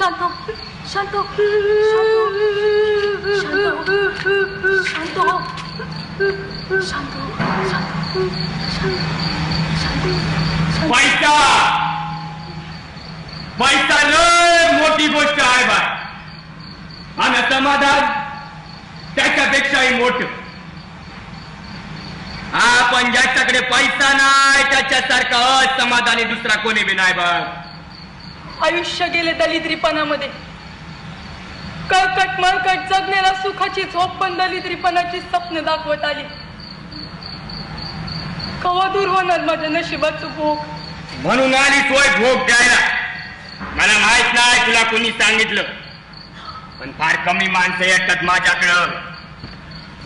शांत शांत शांत पैसा पैसा लय मोठी गोष्ट आहे बाय आणि समाधान त्याच्यापेक्षाही मोठ. आपण ज्याच्याकडे पैसा नाही त्याच्यासारखा असमाधानी दुसरा कोणी बी नाही बघ. आयुष्य गेले दलिद्रीपणामध्ये. कळकट मळकट जगण्याला सुखाची झोप पण दलिद्रीपणाची स्वप्न दाखवत आली. कवा दूर होणार माझ्या नशिबाचं भोग. म्हणून आली सोय भोग द्यायला. मला माहित नाही तुला कोणी सांगितलं पण फार कमी माणसं येतात माझ्याकडं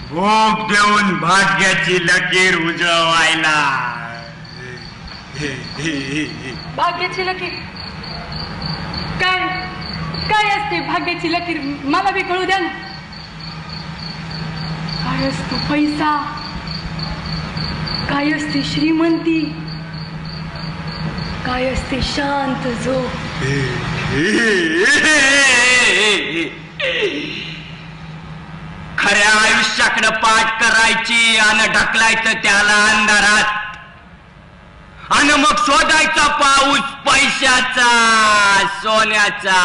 भोग देऊन भाग्याची लकीर उजळवायला. भाग्याची लकीर काय काय असते? भाग्याची लकीर मला बी कळू द्या ना. काय असतो पैसा? काय असते श्रीमंती? काय असते शांत झोप? खऱ्या आयुष्याकडे पाठ करायची आणि ढकलायचं त्याला अंधारात आणि मग शोधायचा पाऊस पैशाचा सोन्याचा.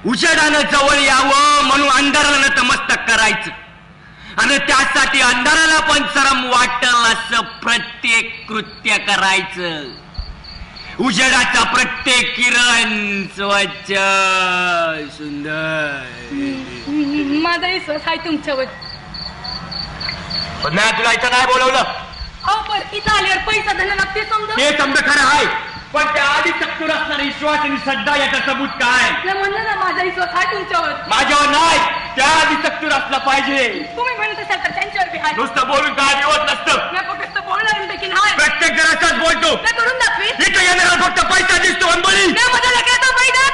उजेडानं जवळ यावं म्हणून अंधाराला नतमस्तक करायचं आणि त्यासाठी अंधाराला पण शरम वाटल असं प्रत्येक कृत्य करायचं. उजेडाचा प्रत्येक किरण स्वच्छ सुंदर. माझा विश्वास आहे तुमच्यावर. पण नाही तुला इथं नाही बोलवलं. हो पण इथं आल्यावर पैसा धन लागते समजा. ते समजा खरं आहे पण त्या आधी चक्कर असणारा विश्वास आणि श्रद्धा याचा सबूत काय? म्हणलं ना माझा विश्वास आहे तुमच्यावर. माझ्यावर नाही त्या आधी चक्कर असला पाहिजे. तुम्ही म्हणत असाल तर त्यांच्यावर बी आहे. नुसतं बोलून काय होत नसतं. मी फक्त बोलणाऱ्यांपैकी नाही. प्रत्येक घराचाच बोलतो. मी करून दाखवी. इथं येणारा फक्त पैसा दिसतो अंबळी. माझ्या लेकराचा फायदा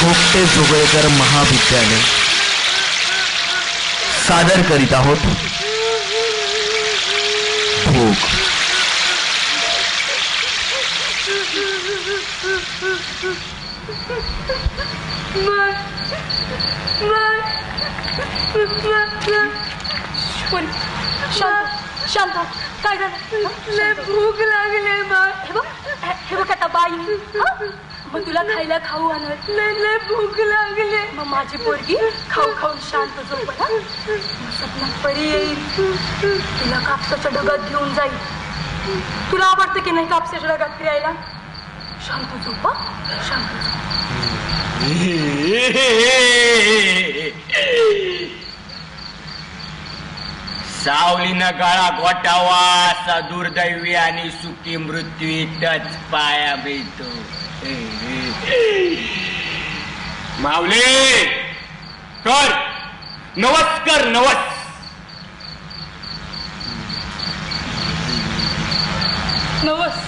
कोकटे जोगळेकर महाविद्यालय सादर करीत आहोत भोग. शांत काय झालं? भूक लागले बा. हे बघ आता बाई मग तुला खायला खाऊ आणत. लय भूक लागले. मग माझी पोरगी खाऊ खाऊन शांत झोपला. सपनात परी येईल तुला कापसाच्या ढगात घेऊन जाईल. तुला आवडतं की नाही कापसाच्या ढगात फिरायला? शांत झोपा शांत झोप. सावलीनं गळा घोटावा असा दुर्दैवी आणि सुखी मृत्यू इथंच पाया मिळतो. माऊली कर नवस कर नवस. नवस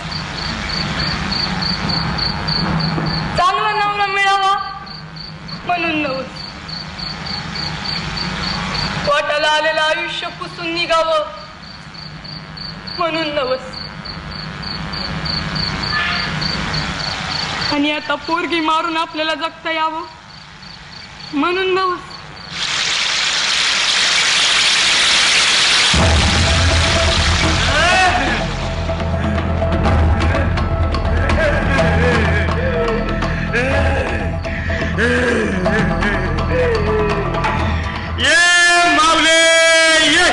चांगला नवरा मिळावा म्हणून नवस. पोटाला आलेलं आयुष्य पुसून निघावं म्हणून नवस. आणि आता पोरगी मारून आपल्याला जगता यावं म्हणून नवस. ये माऊले ये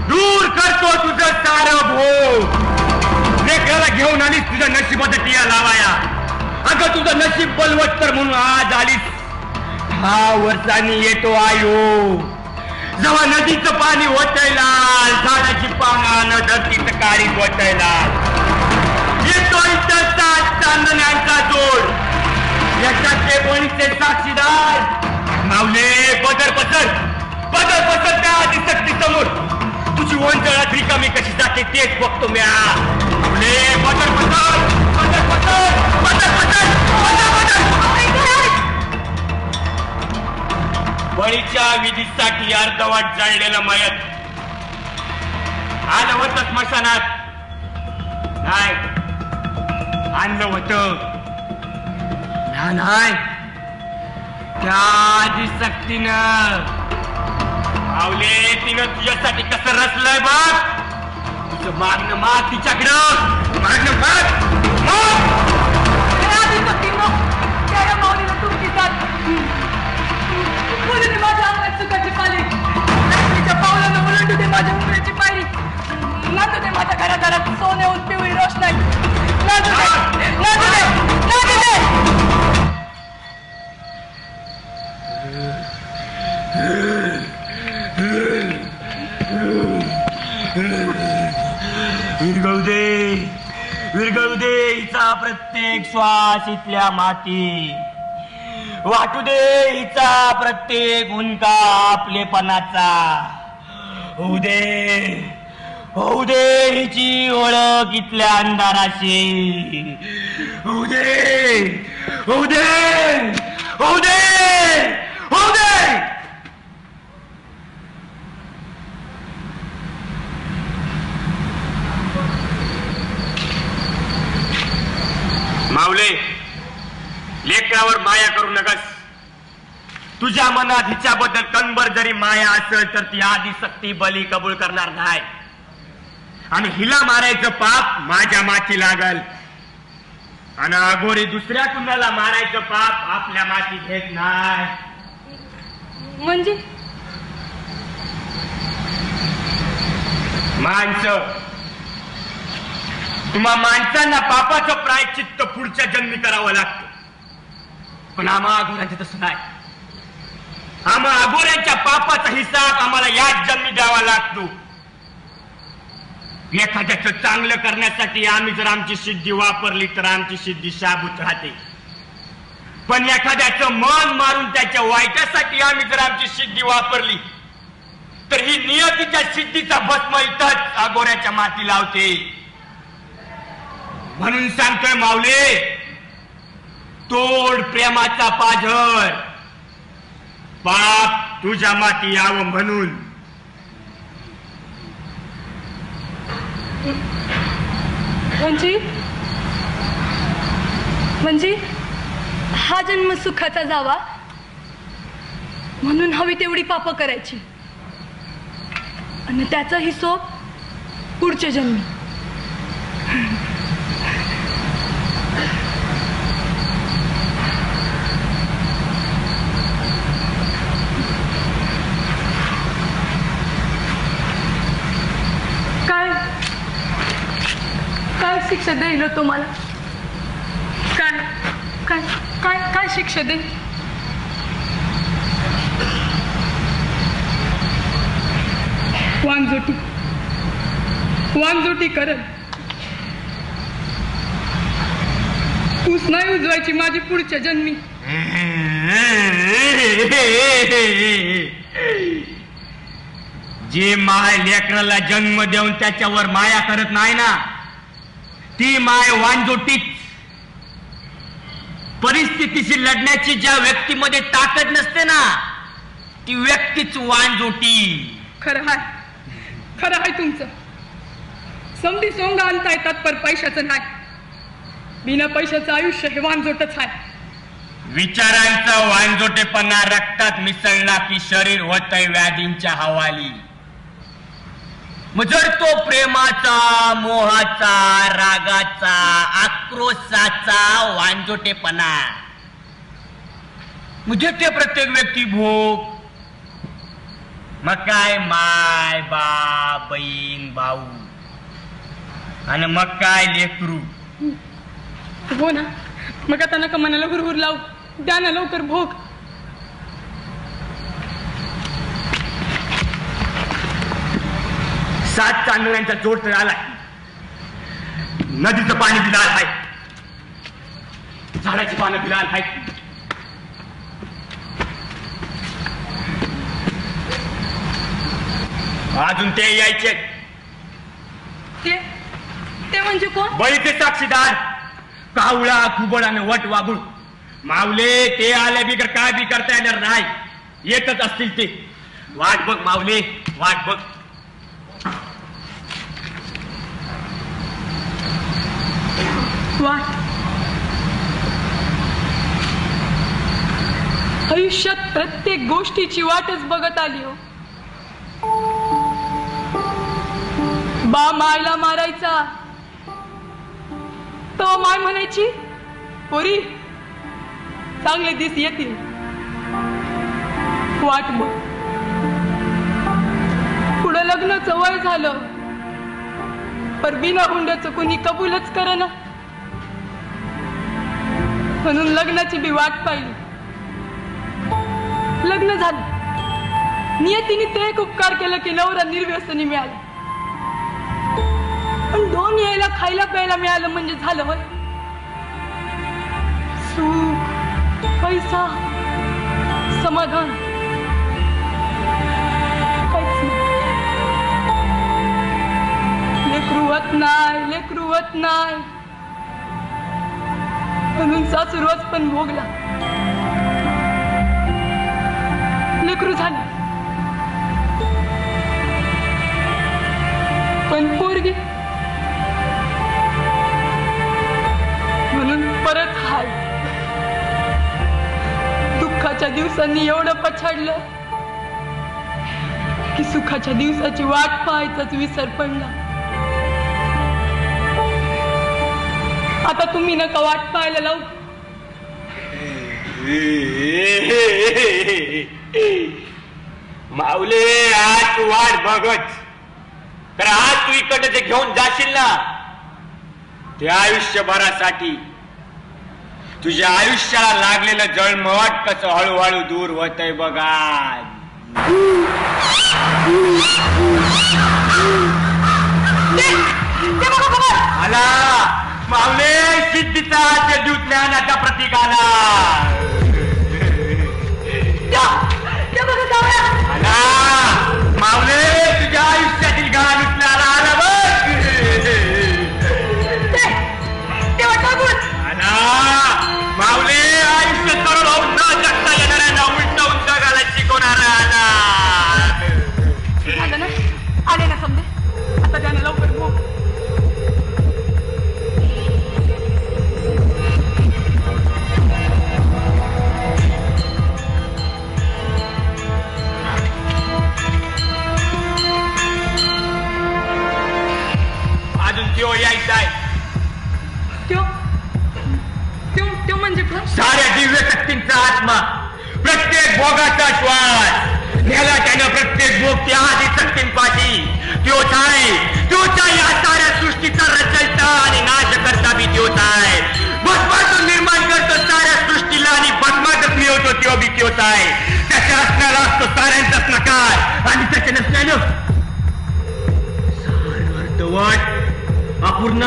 दूर करतो तुझं सारं भोग. लेकराला घेऊन आलीस तुझ्या नशिबाचा टिया लावाया. अगं तुझं नशीब बलवत्तर म्हणून आज आलीस. 10 वर्षांनी येतो आयो जेव्हा नदीचं पाणी होतयला झाडाची पानं धरतीचं काळी होतयला. येतो इथं 7 चांदण्यांचा जोड. याच्यात ते बळीचे साक्षीदार. माऊले बदर पसर त्या आधी शक्ती समोर. तुझी ओंजळात रिकामी कशी जाते तेच बघतो म्या. माऊले बदर बळीच्या विधीसाठी अर्धवाट जाळलेलं मयत होतं स्मशानात? नाही, आणलं होतं. नाही, त्या आधी सक्तीनं आवले तिनं तुझ्यासाठी कसं रचलंय बघ. तुझं मागणं माग तिच्याकडं, मागणं माग. त्या माऊलीला तुमची साथ मुलीने माझ्या अंगात सुखाची पाली, तिच्या पावलानं उलटू दे माझ्या उमऱ्याची पायरी, नाचू दे माझ्या घरादारात सोन्याहून पिवळी रोषणाई, नाचू दे, नाचू दे, नाचू दे. विरघळू दे, विरघळू दे हिचा प्रत्येक श्वास इथल्या माती, वाटू दे हिचा प्रत्येक हुंका आपलेपणाचा. होऊ दे, होऊ दे हिची ओळख इथल्या अंधाराशी. होऊ दे, होऊ दे, होऊ दे, होऊ दे. माऊले, लेकरावर माया करू नकस. तुझ्या मनात हिच्याबद्दल कणभर जरी माया असेल तर ती आधी सक्ती बली कबूल करणार नाही, आणि हिला मारायचं पाप माझ्या माथी लागल, आणि अघोरी दुसऱ्या कुणाला मारायचं पाप आपल्या माथी घेत नाही. म्हणजे माणसं, तुम्हा माणसांना पापाचं प्रायश्चित्त पुढच्या जन्मी करावं लागतं, पण आम्हा अघोऱ्यांचं तसं नाही. आम्हा अघोऱ्यांच्या पापाचा हिसाब आम्हाला याच जन्मी द्यावा लागतो. एखाद्याचं चांगलं करण्यासाठी आम्ही जर आमची सिद्धी वापरली तर आमची सिद्धी शाबूत राहते, पण एखाद्याचं मन मारून त्याच्या वाईटासाठी आम्ही जर आमची सिद्धी वापरली तर ही नियतीच्या सिद्धीचा भस्म इथंच अघोऱ्याच्या माती लावते. म्हणून सांगतोय माऊले, तोड प्रेमाचा पाझर, पाप तुझ्या माती यावं म्हणून. म्हणजे हा जन्म सुखाचा जावा म्हणून हवी तेवढी पाप करायची, आणि त्याचा हिशोब पुढच्या जन्मी. काय शिक्षा देईल तुम्हाला? काय काय काय काय शिक्षा दे? वांजोटी वांजोटी करत ऊस नाही उजवायची माझी पुढच्या जन्मी. जे माय लेकराला जन्म देऊन त्याच्यावर माया करत नाही ना, ती माय वांजोटीच. परिस्थितीशी लढण्याची ज्या व्यक्तीमध्ये ताकद नसते ना, ती व्यक्तीच वांजोटी. खरं आहे तुमचं. समधी सोंग आणता येतात पर पैशाचं नाही. बिना पैशाचं आयुष्य हे वांजोटच आहे. विचारांचा वांजोटेपणा रक्तात मिसळला की शरीर होतंय व्याधींच्या हवाली. मग जर तो प्रेमाचा, मोहाचा, रागाचा, आक्रोशाचा वांजोटेपणा म्हणजे ते प्रत्येक व्यक्ती भोग, मग काय माय बाप, बहीण भाऊ, आणि मग काय लेकरू. हो ना, मग आता नका मनाला हुरहुर लावू, द्या ना लवकर भोग. सात चांदण्यांचा जोड तर आलाय, नदीचं पाणी बिलाल आहे, झाडाची पानं बिलाल आहे, अजून ते यायचे. ते म्हणजे कोण? बळीचे साक्षीदार, कावळा, खुबड आणि वट वाघूळ. माऊले, ते आले बिगर काय बी करता येणार नाही. येतच असतील ते. वाट बघ माऊले, वाट बघ. आयुष्यात प्रत्येक गोष्टीची वाटच बघत आली हो. बा मायला मारायचा तो माय म्हणायची पोरी चांगले दिस येतील वाट बघ. पुढं लग्नाचं वय झालं पर बिना हुंड्याचं कोणी कबूलच करना म्हणून लग्नाची बी वाट पाहिली. लग्न झालं नियतीने ते एक उपकार केलं की नवरा निर्व्यसनी मिळाला. पण 2 यायला खायला प्यायला मिळालं म्हणजे झालं होय. सुख पैसा समाधान काहीच नाही. लेकरू होत नाही म्हणून सासू रोज पण भोगला. लेकरू झाली पण पोरगी म्हणून परत हाल. दुःखाच्या दिवसांनी एवढं पछाडलं की सुखाच्या दिवसाची वाट पाहायचाच विसर पडला. आता तुम्ही नका वाट पाहायला लावू. माऊले आज तू वाट बघत तर आज तू इकडे जे घेऊन जाशील ना ते आयुष्यभरासाठी तुझ्या आयुष्याला लागलेलं जळमट कसं हळूहळू दूर होतंय बघा. आला माऊले सिद्धीचा जदू ज्ञानाचा प्रतीक आला. आला माऊले तुझ्या आयुष्यातील घाण उचलायला आला बघ. आला माऊले आयुष्य सरळ होऊन न जगता येणाऱ्यांना उलटवून जगायला शिकवणारा आला. आले ना समजे आता त्याने लवकर बोल. साऱ्या दिव्य शक्तींचा आत्मा प्रत्येक भोगाचा श्वास न्याला त्यानं प्रत्येक भोग त्या आधी शक्तींपाशी त्योच आहे या साऱ्या सृष्टीचा रचयिता आणि नाश करता बी त्योच आहे. भस्मातून निर्माण करतो साऱ्या सृष्टीला आणि भस्मातच मिळवतो त्यो बी त्योच आहे. त्याच्या असण्याला असतो साऱ्यांचाच नकार आणि त्याच्या नसल्यानं सारं अर्धवट अपूर्ण.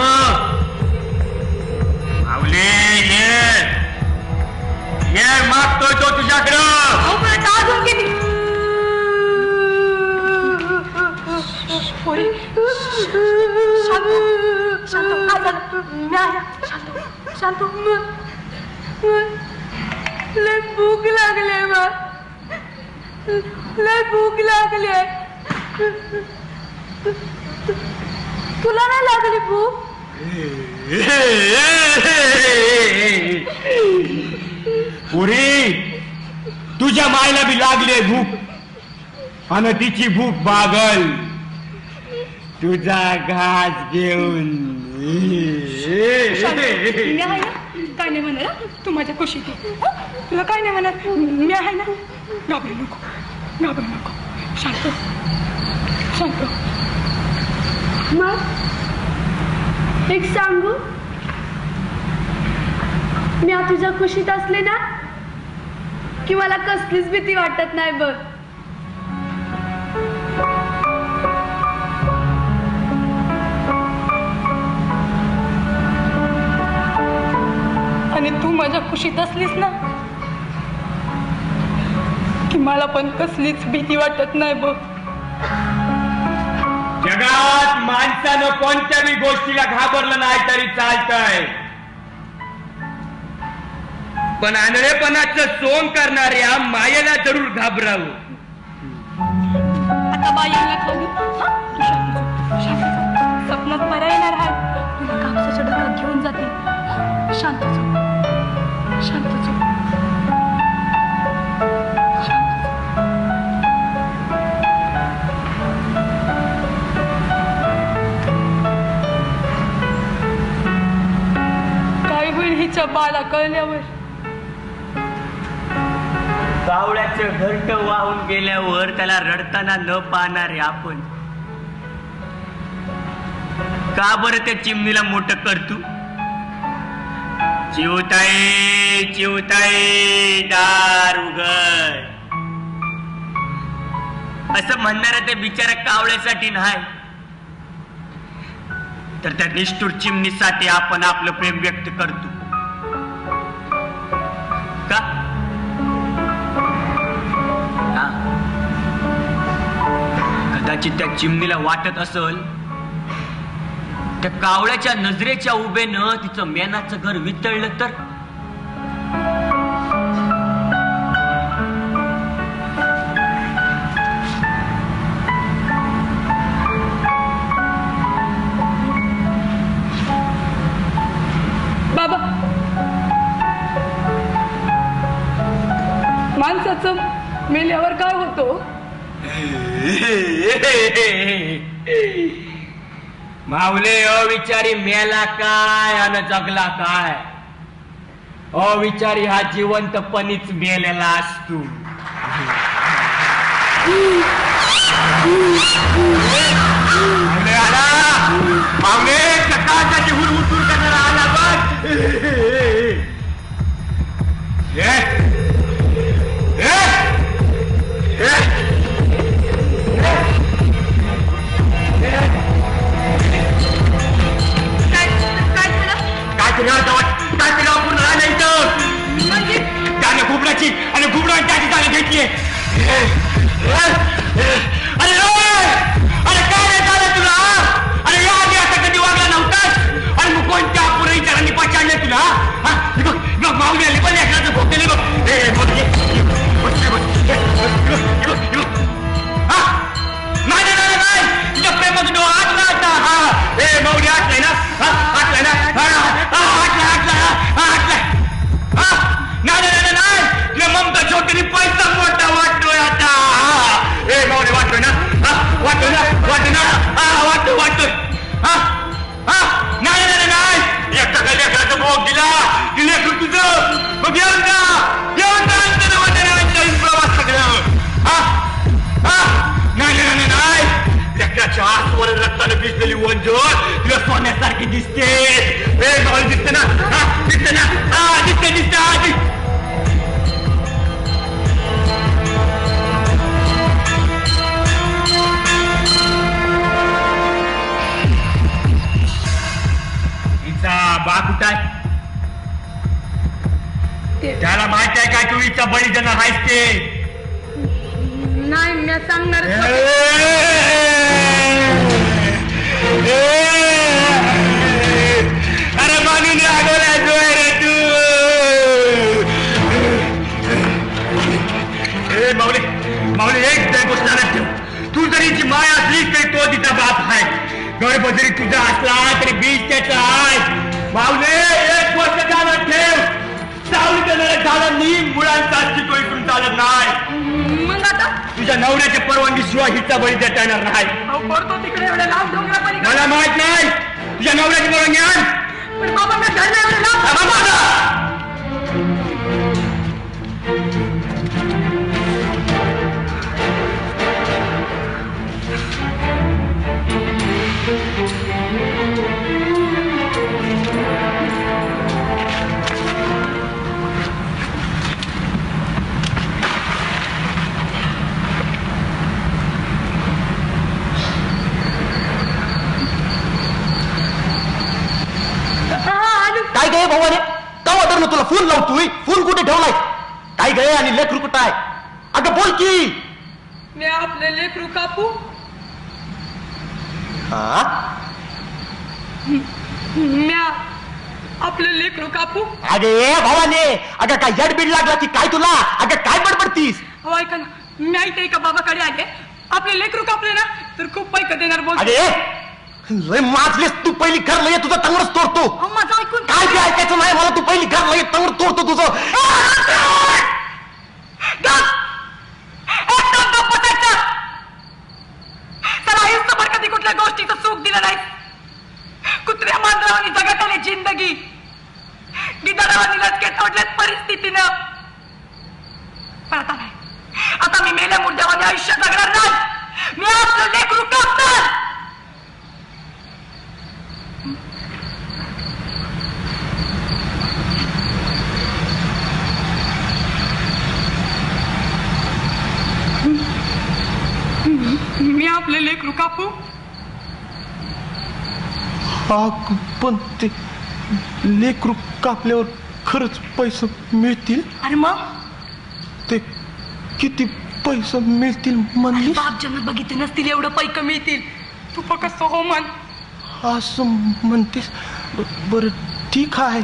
माऊले ये मागतोय तो तुझ्याकडं. शांत लय भूक लागले लय भूक लागले. तुला नाही लागली भूक? पुरी तुझ्या मायला बी लागले भूक आणि तिची भूक भागल तुझा घास घेऊन. काय नाही म्हणा तू माझ्या खुशीत तुला काय नाही म्हणत मी आहे ना. घाबरू नको शांत मग एक सांगू मी तुझ्या खुशीत असले ना की मला कसलीच भीती वाटत नाही बघ. आणि तू माझ्या खुशीत असलीस ना की मला पण कसलीच भीती वाटत नाही बघ. जगात माणसानं कोणत्याही गोष्टीला घाबरलं नाही तरी चालतंय पण आंधळेपणाचं सोंग करणाऱ्या मायेला जरूर घाबरावं. आता बाईला खाऊ स्वप्नात पर्याय येणार आहे तुला कापसाच्या डोक्यात घेऊन जाते. शांत आमच्या बाळा कळल्यावर कावळ्याचं घरट वाहून गेल्यावर त्याला रडताना न पाहणारे आपण का बरं त्या चिमणीला मोठं करतो? चिवताई चिवताई दार उघड असं म्हणणाऱ्या त्या बिचाऱ्या कावळ्यासाठी नाही, तर त्या निष्ठुर चिमणीसाठी आपण आपलं प्रेम व्यक्त करतो का? कदाचित त्या चिमणीला वाटत असल त्या कावळ्याच्या नजरेच्या उभेनं तिचं मेनाचं घर वितळलं तर? बाबा, माणसाचं मेल्यावर काय होतो? माऊले, अविचारी मेला काय आणि जगला काय? अविचारी हा जिवंतपणीच मेलेला असतो. माऊले आला, माऊले सकाळचा हुर उतूर करणारा आला बघ. त्याने घुबडाची आणि घुबडाने त्याची जागा घेतली. अरे अरे काय रे झालं तुला? अरे या आधी आता कधी वागला नव्हतास आणि मग कोणत्या पुढे विचारांनी पछाडले तुला? माऊली आली पण एखादं भोगले बघ. नाही नाही नाही, तुझ्या प्रेमाचं डोळा आटला आता. ए माऊली आटलाय ना? आटलाय ना? नाही, तुला ममता छोटीने पैसा मोठा वाटतोय आता. ए माऊली वाटतोय ना? वाटतोय ना? वाटतोय ना? वाटतोय. नाही नाही नाही, एकटा काही लेकराचा भोग दिला की लेकरू तुझं मग येऊन जा प्रवास सगळं. नाही, लेकराच्या आसवर रक्तानं भिजलेली वंजोर तुला सोन्यासारखी दिसते. ए माऊली दिसते ना? दिसते ना? दिसते. बा कुठं आहे? त्याला माहिती आहे काय तू इच्छा बळी देणार आहेस ते? नाही, मी सांगणार. अरे मानून अगोला रे तू. माऊली एक गोष्ट लक्षात ठेव, तू जरी जी माय असली तरी तो तिचा बाप आहे. गर्भ जरी तुझा असला तरी बीज त्याचा आहे. माऊले एक गोष्ट ध्यानात ठेव, सावली देणाऱ्या झाडांनी मुळांचा अस्तित्व इकडून चालत नाही. मग आता तुझ्या नवऱ्याच्या परवानगी शिवाय हिचा बळी देता येणार नाही. तिकडे एवढे लांब डोंगरापर्यंत मला माहित नाही, तुझ्या नवऱ्याची परवानगी आण. पण बाबा मी घरला एवढे लांब. काय गे भावाने, का वाटत ना तुला फोन लावतोय? फोन कुठे ठेवलाय? काय गे आणि लेकरू कुठं आहे? अगं बोल की. मी आपले लेकरू कापू? म्या आपलं लेकरू कापू? अगे भावाने, अगं काय जडबीड लागला की काय तुला? अगं काय बडबडतीस? हो ऐका ना, मी ऐकते का बाबाकडे आले, आपले लेकरू कापले ना तर खूप पैका देणार बोल. अगे लय माजलेस तू. पहिली घर लय तुझं तंगडच तोडतो. माझं ऐकून काय ते ऐकायचं नाही मला. तू पहिली घर लय तंगड तोडतो तुझं. कधी कुठल्या गोष्टीचं सुख दिलं नाही. कुत्र्या मांजरावानी जगत आली जिंदगी. गिधाडावानी लचके तोडलेत परिस्थितीनं. पण आता नाही, आता मी मेल्या मुद्द्यावाने आयुष्य जगणार नाही. मी आपलं लेकरू कापणार. मी आपले लेकरू कापू? पण ते लेकरू कापल्यावर खरंच पैसे मिळतील? अरे मग ते किती पैसे मिळतील म्हणली? बाप जन्म बघितले नसतील एवढं पैक मिळतील. तू फक्त हो म्हण. असं म्हणतेस? बरं ठीक आहे,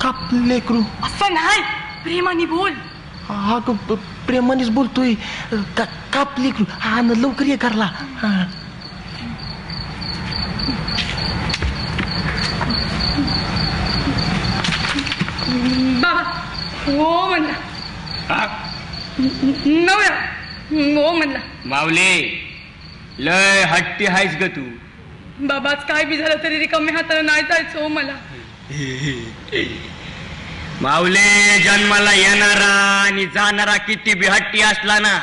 काप लेकरू. असं नाही, प्रेमाने बोल. हा प्रेमानेच बोलतोय. काप लेकरू. हा ना, लवकर ये करला. बाबा हो म्हणला. नव्या हो म्हणला. माऊली लय हट्टी आहेस ग तू. बाबाच काय बी झालं तरी रिकाम्या हाताला नाही जायचं हो मला. माऊली जन्माला येणारा आणि जाणारा किती बी हट्टी असला ना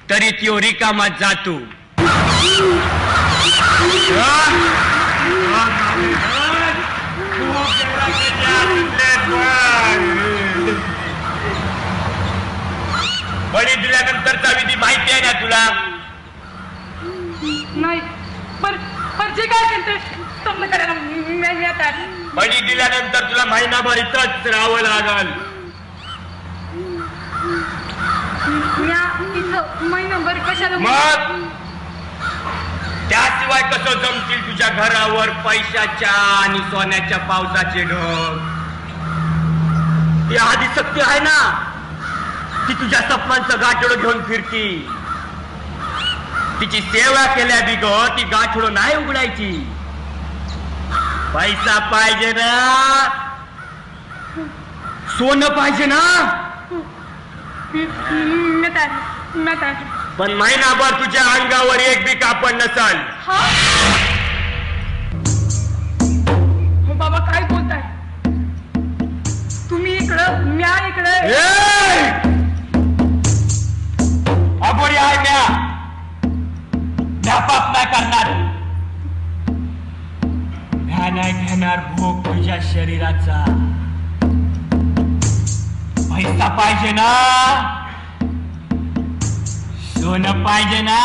तरी त्यो रिकामात जातो. बळी दिल्यानंतरचा विधी माहिती आहे ना तुला? नाही, पण जे काय करते समजा करायला मी आता. बळी दिल्यानंतर तुला महिनाभर इथंच राहावं लागल. इथं महिनाभर कशाला? मग त्याशिवाय कसं जमतील तुझ्या घरावर पैशाच्या आणि सोन्याच्या पावसाचे ढग? ती आधी सत्य आहे ना, ती तुझ्या स्वप्नांचं गाठोडं घेऊन फिरती. तिची सेवा केल्या बिग ती गाठोडं नाही उघडायची. पैसा पाहिजे ना, सोनं पाहिजे ना. पण महिनाभर तुझ्या अंगावर एक बी कापड नसल. बाबा काय बोलताय तुम्ही? इकडं म्या इकडे. अगोरी आहे म्या पाप नाही करणार. म्या नाही घेणार भोग तुझ्या शरीराचा. पैसा पाहिजे ना, सोनं पाहिजे ना.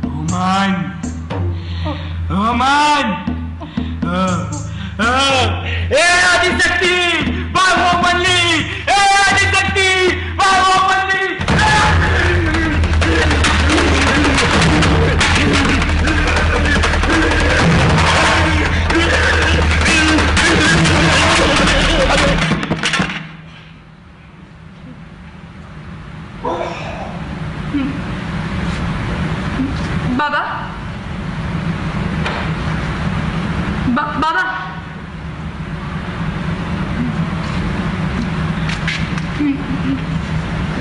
हुमान हुमान ए आदिशक्ती बाळो म्हणली. ए आदिशक्ती बाळो म्हणली. बाबा बाबा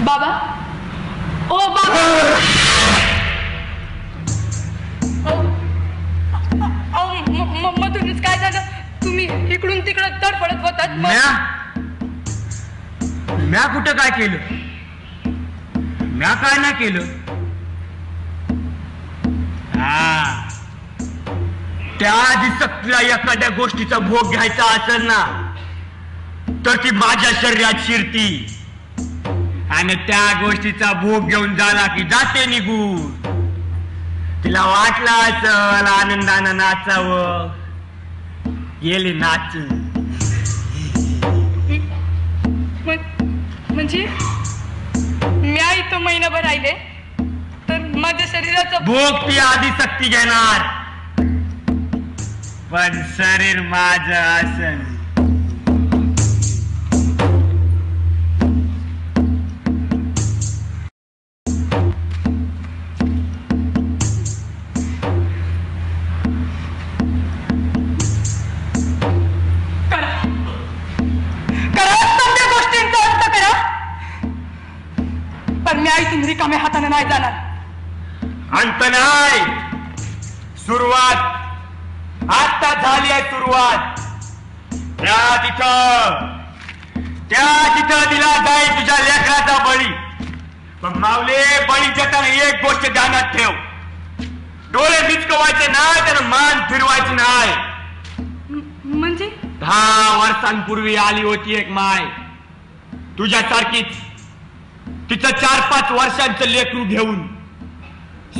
बाबा ओ बाबा मधूनच काय झालं? तुम्ही इकडून तिकडं तडफडत होतात. म्या कुठं काय केलं? म्या काय नाही केलं. त्या आदिशक्तीला एखाद्या गोष्टीचा भोग घ्यायचा असेल ना तर ती माझ्या शरीरात शिरती आणि त्या गोष्टीचा भोग घेऊन झाला की जाते निघून. तिला वाटलं असल आनंदानं नाचावं, गेली नाच. म्हणजे म्या इथं महिनाभर राहिले तर माझ्या शरीराचा भोग ती आदिशक्ती घेणार, पण शरीर माझं असेल. इथून रिकाम्या हाताने नाही जाणार. अंत नाही, सुरुवात आता झाली आहे. सुरुवात त्या तिथं दिला जाईल तुझ्या लेकराचा बळी. पण मावले, बळी देताना एक गोष्ट ध्यानात ठेव, डोळे मिचकवायचे नाही, त्यानं मान फिरवायची नाही. म्हणजे 10 वर्षांपूर्वी आली होती एक माय तुझ्यासारखीच. तिचं 4-5 वर्षांचं लेकरू घेऊन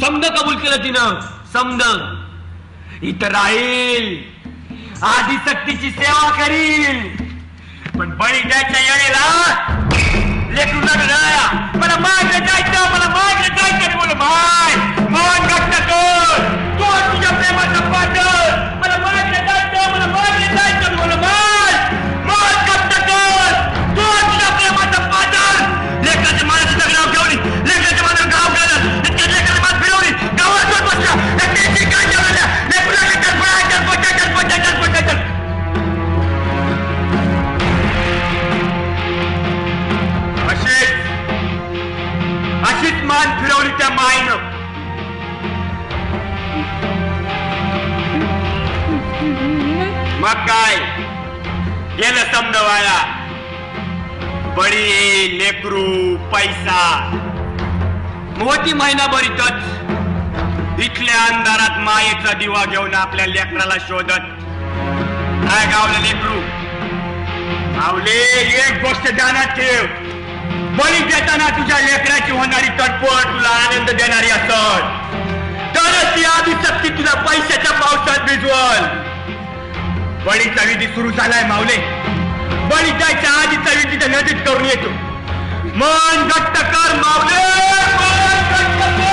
समद कबूल केलं तिनं. समद इथं राहील, आदिशक्तीची सेवा करील. पण बळी द्यायच्या येणेला लेकरू लागलं, मला मागलं जायचं, मला मागलं जायचं. बोल माय, मान घट्ट कर, तो तुझ्या प्रेमाचा पाठर. मला मागलं जायचं, मला मागलं जायचं. बोल माय, मान घट्ट कर, तो तुझ्या प्रेमाचा पाठर. लेकराच्या मानाची दगडाव ठेवली, लेकराच्या मानावर गाव गेलं, त्या लेकराची मान फिरवली, गावात जाऊन बसला. लेकराची काय जेवल्या, लेकराला चल पळा. अशीच मान फिरवली त्या मायनं. मग काय गेलं समज वाया. बळी, लेकरू, पैसा मोठी महिनाभर इथंच इथल्या अंधारात मायेचा दिवा घेऊन आपल्या लेकराला शोधत. काय गावलं लेकरू? मावले, एक गोष्ट ध्यानात ठेव, बळी देताना तुझ्या लेकराची होणारी तडफड तुला आनंद देणारी असत, तरच ती आदिशक्ती तुला पैशाच्या पावसात भिजवल. बळीचा विधी सुरू झालाय मावले. बळी जायच्या आधीचा विधी तर नदीत करून येतो. मन घट्ट कर मावले, मन घट्ट कर.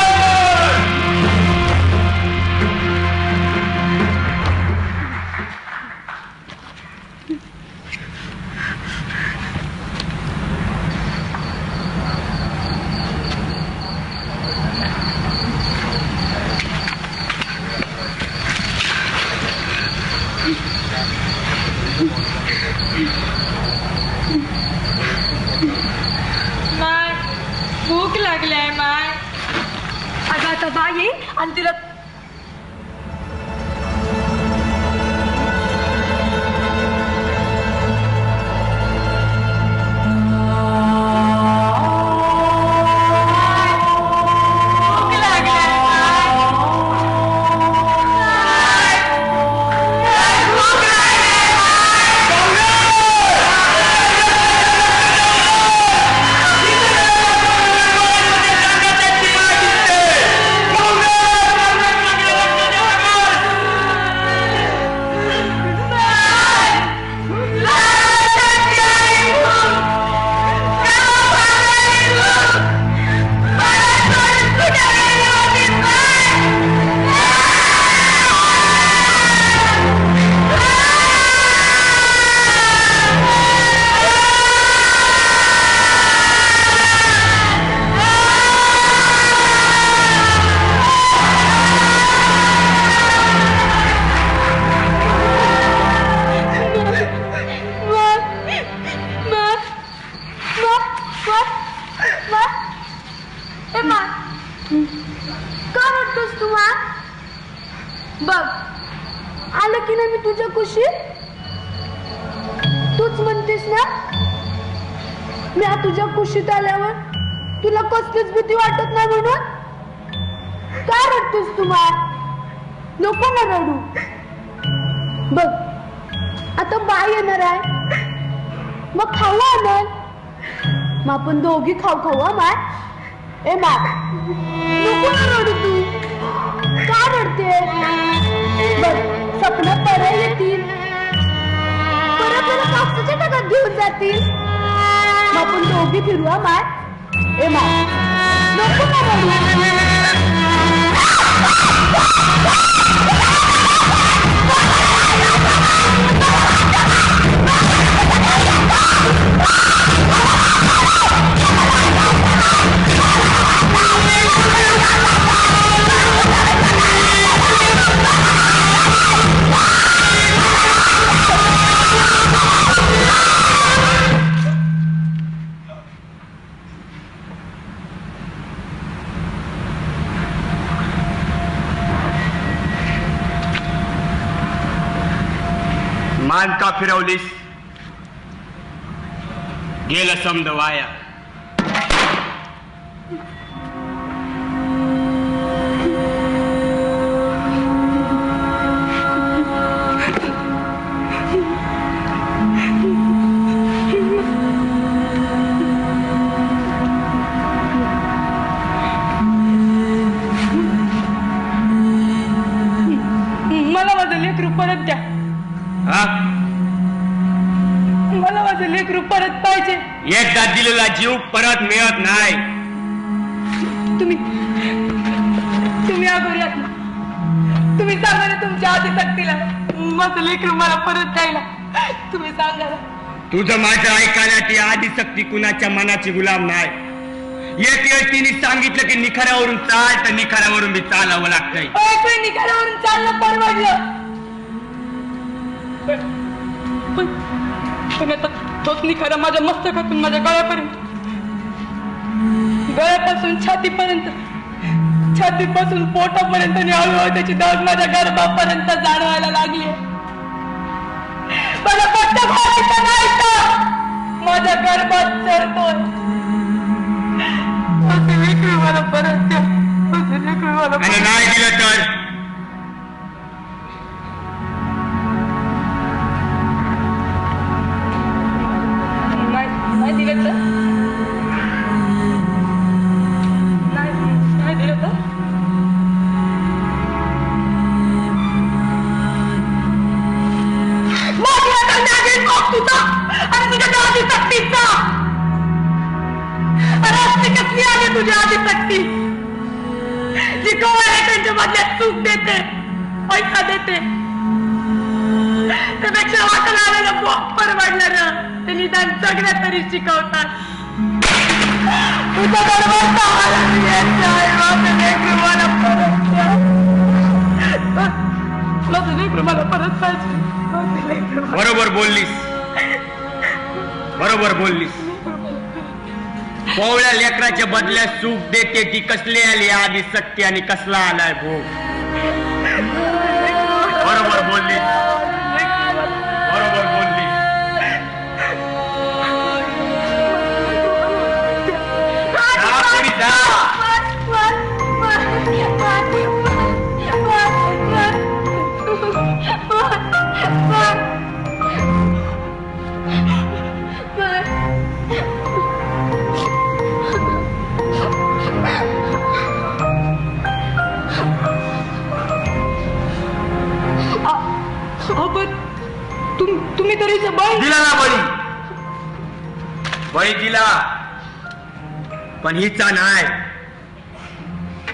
माय, भूक लागलाय माय. अगं आता बाई आणि तिला बघ आलं की नाही मी तुझ्या कुशीत. तूच म्हणतेस ना मी तुझ्या कुशीत आल्यावर तुला कसलीच भीती वाटत नाही म्हणून. काय रडतेस तू मा? नको ना रडू. बघ आता बाई येणार आहे, मग खाऊ आणल, मग आपण दोघी खाऊ माय. ए मा नको ना रडू तू. का रडते? बघ स्वप्न परत येतील, परत कापसाच्या ढगात घेऊन जातील, मग आपण दोघी फिरूया माय. ए मा नको ना रडू. मान का फिरवलीस? गेलं समद वाया. मला माझं लेकरू परत द्या. मला माझं लेकरू परत पाहिजे. एकदा दिलेला जीव परत मिळत नाही. तुम्ही आगोऱ्यात तुम्ही सांगा ना तुमच्या आदिशक्तीला माझं लेकरू मला परत द्यायला. तुम्ही सांगा ना. तुझं माझं ऐकायला ती आदिशक्ती कुणाच्या मनाची गुलाम नाही. एक वेळ तिने सांगितलं की निखाऱ्यावरून चाल तर निखाऱ्यावरून मी चालावं लागतंय. निखाऱ्यावरून चालणं परवडलं पण आता तोच निखारा माझ्या मस्तकातून माझ्या गळ्यापर्यंत, गळ्यापासून छातीपासून पोटापर्यंत आणि हळूहळू त्याची धाव माझ्या गर्भापर्यंत जाणवायला लागली. मला फक्त भावायचं नाही तर माझ्या गर्भात चढतोय. मला परत द्या. आणि नाही दिलं तर नाही दिलं तर नाही दिलं तर माझी आता नागेल मग तुझा आणि तुझ्या आदिशक्तीचा. रस्ते कसली आली तुझी आदिशक्ती जी कवायला त्यांच्या बदल्यात चूक देते, पैसा देते. त्यापेक्षा वाटायला आलेलं बॉक परवडलं ना. ते निदान जगण्यात तरी शिकवतात. तुझा दरवाजा आला माझं लेकरू मला परत पाहिजे. बरोबर बोललीस. कोवळ्या लेकराच्या बदल्यात सुख देते ती कसली आली आदिशक्ती आणि कसला आलाय भोग. बरोबर बोललीस. तुम्ही तरी दिला ना बळी दिला, पण हिचा नाही,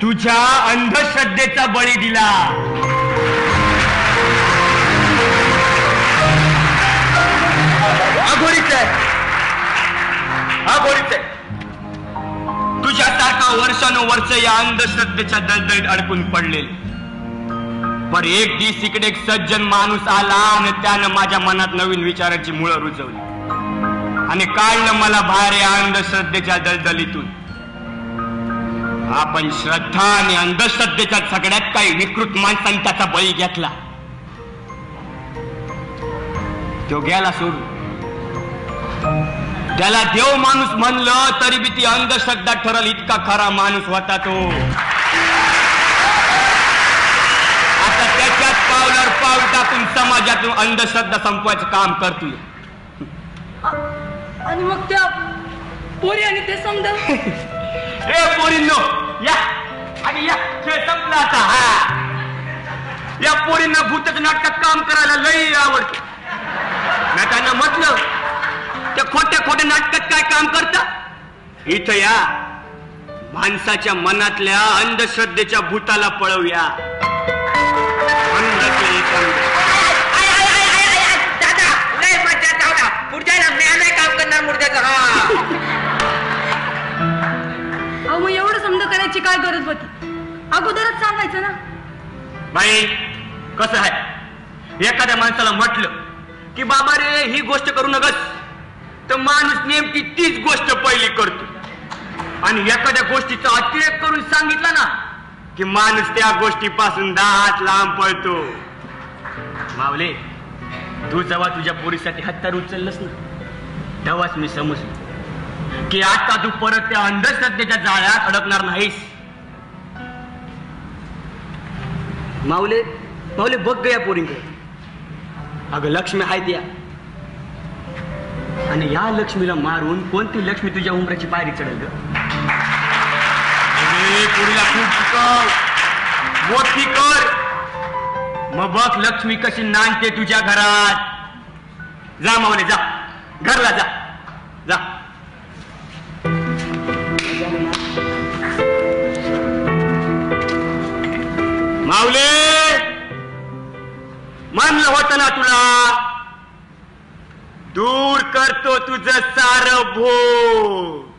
तुझ्या अंधश्रद्धेचा बळी दिला. अघोरीच आहे. तुझ्यासारखा वर्षानुवर्ष या अंधश्रद्धेच्या दलदलीत अडकून पडलेले. पण एक दिवस इकडे एक सज्जन माणूस आला आणि त्यानं माझ्या मनात नवीन विचाराची मुळं रुजवली आणि काढलं मला बाहेर या अंधश्रद्धेच्या दलदलीतून. आपण श्रद्धा आणि अंधश्रद्धेच्या सगळ्यात काही विकृत माणसांनी त्याचा बळी घेतला. तो गेला सोडून. त्याला देव माणूस म्हणलं तरी बी ती अंधश्रद्धा ठरल इतका खरा माणूस होता तो. आता त्याच्यात पावलावर पाऊल टाकून समाजातून अंधश्रद्धा संपवायचं काम करतोय. आणि मग त्या पोरी आणि ते समजा ए पोरींनो या आणि या खेळ संपला आता. या पोरींना भूताच्या नाटकात काम करायला लई आवडतं. मी त्यांना म्हटलं त्या खोट्या नाटकात काय काम करता. इथं या माणसाच्या मनातल्या अंधश्रद्धेच्या भूताला पळवूया. दादा लय मजा जाऊ पुढच्या मी काम करणार मुर्द्याचं. मग एवढं समजा करायची काय गरज होती. अगोदरच सांगायचं ना. बाई कसं आहे, एखाद्या माणसाला म्हटलं की बाबा रे ही गोष्ट करू नकस तर माणूस नेमकी तीच गोष्ट पहिली करतो. आणि एखाद्या गोष्टीचा अतिरेक करून सांगितलं ना की माणूस त्या गोष्टीपासून 10 हात लांब पळतो. मावले तू जेव्हा तुझ्या पोरीसाठी हत्यार उचललंस ना तेव्हाच मी समजलो की आता तू परत त्या अंधश्रद्धेच्या जाळ्यात अडकणार नाहीस. माऊले माऊले बघ ग या पोरींकडे. अगं लक्ष्मी आहे त्या, आणि या लक्ष्मीला मारून कोणती लक्ष्मी तुझ्या उमराची पायरी चढेल ग? पुरीला खूप शिकव, मोठी कर, मग बघ लक्ष्मी कशी नांदते तुझ्या घरात. जा मावले जा, घरला जा जा. माऊले म्हणलं होतं ना तुला, दूर करतो तुझं सारं भोग.